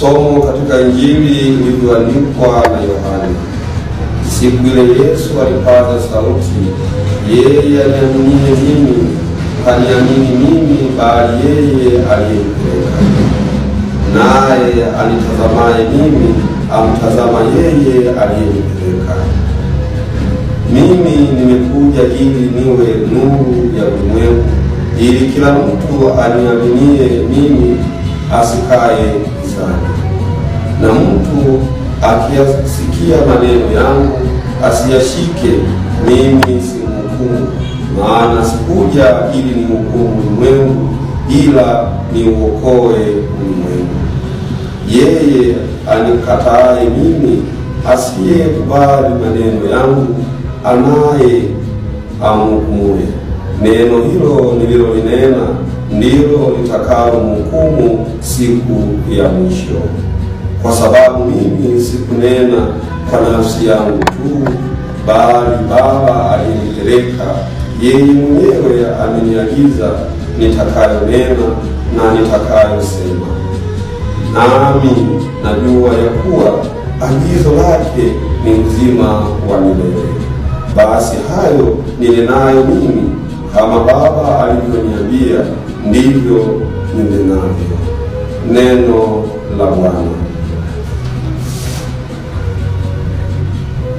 Somo katika Injili ilivyoandikwa na Yohana. Siku ile Yesu alipaza sauti, yeye aniaminie mimi haniamini mimi, bali yeye aliyenipeleka. Naye anitazamaye mimi amtazama yeye aliyenipeleka. Mimi nimekuja ili niwe nuru ya ulimwengu, ili kila mtu aniaminie mimi asikae gizani. Na mtu akiyasikia maneno yangu asiyashike, mimi simhukumu, maana sikuja ili nihukumu ulimwengu, ila niuokoe ulimwengu. Yeye anikataye mimi, asiyekubali maneno yangu, anaye amhukumuye. Neno hilo nililolinena ndilo litakalomhukumu siku ya mwisho. Kwa sababu mimi sikunena kwa nafsi yangu tu, bali Baba aliyenipeleka yeye mwenyewe ameniagiza nitakayonena na nitakayosema. Nami najua ya kuwa agizo lake ni uzima wa milele. Basi hayo ninenayo mimi, kama Baba alivyoniambia, ndivyo ninenavyo. Neno la Bwana.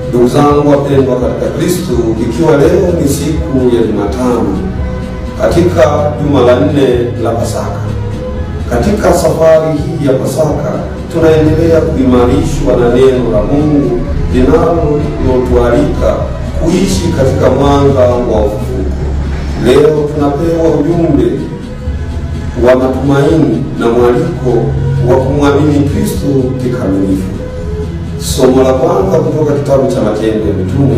Ndugu zangu wapendwa katika Kristo, ikiwa leo ni siku ya Jumatano katika juma la 4 la Pasaka, katika safari hii ya Pasaka tunaendelea kuimarishwa na neno la Mungu linalotualika kuishi katika mwanga wa ufufuko. Leo tunapewa ujumbe wa matumaini na mwaliko wa kumwamini Kristo kikamilifu. Somo la kwanza kutoka kitabu cha Matendo ya Mitume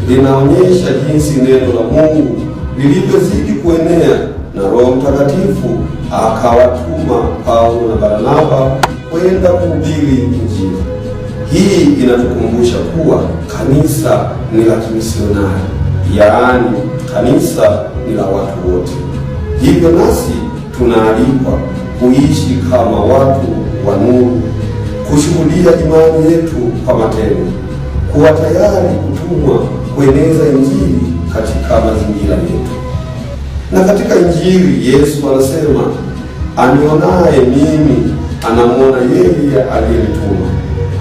linaonyesha jinsi neno la Mungu lilivyozidi kuenea na Roho Mtakatifu akawatuma Paulo na Barnaba kwenda kuhubiri Injili. Hii inatukumbusha kuwa kanisa ni la kimisionari, yaani kanisa ni la watu wote. Hivyo nasi tunaalikwa kuishi kama watu wa nuru, kushuhudia imani yetu kwa matendo, kuwa tayari kutumwa kueneza Injili katika mazingira yetu. Na katika Injili Yesu anasema, anionaye mimi anamwona yeye aliyenituma.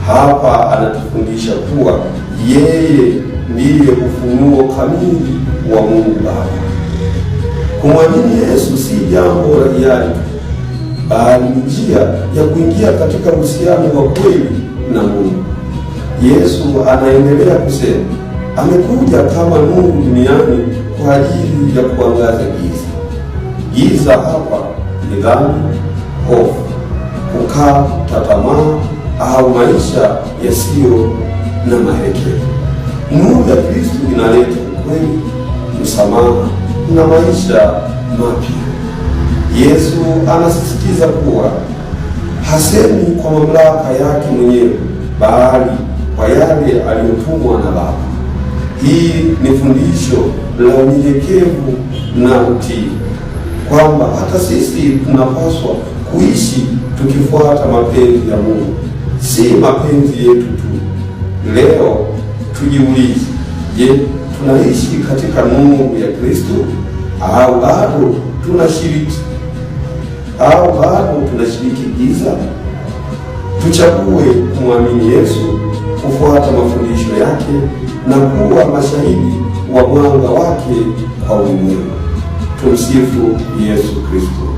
Hapa anatufundisha kuwa yeye ndiye ufunuo kamili wa Mungu Baba. Kumwamini Yesu si jambo la hiari, bali njia ya kuingia katika uhusiano wa kweli na Mungu. Yesu anaendelea kusema, amekuja kama nuru duniani kwa ajili ya kuangaza giza. Giza hapa ni dhambi, hofu, kukata tamaa au maisha yasiyo na mwelekeo. Nuru ya Kristo inaleta ukweli, msamaha na maisha mapya. Yesu anasisitiza kuwa hasemi kwa mamlaka yake mwenyewe, bali kwa yale aliyotumwa na Baba. Hii ni fundisho la unyenyekevu na utii, kwamba hata sisi tunapaswa kuishi tukifuata mapenzi ya Mungu, si mapenzi yetu tu. Leo tujiulize, je, tunaishi katika nuru ya Kristo au bado tunashiriki giza? Tuchague kumwamini Yesu, kufuata mafundisho yake na kuwa mashahidi wa mwanga wake kwa ulimwengu. Tumsifu Yesu Kristo.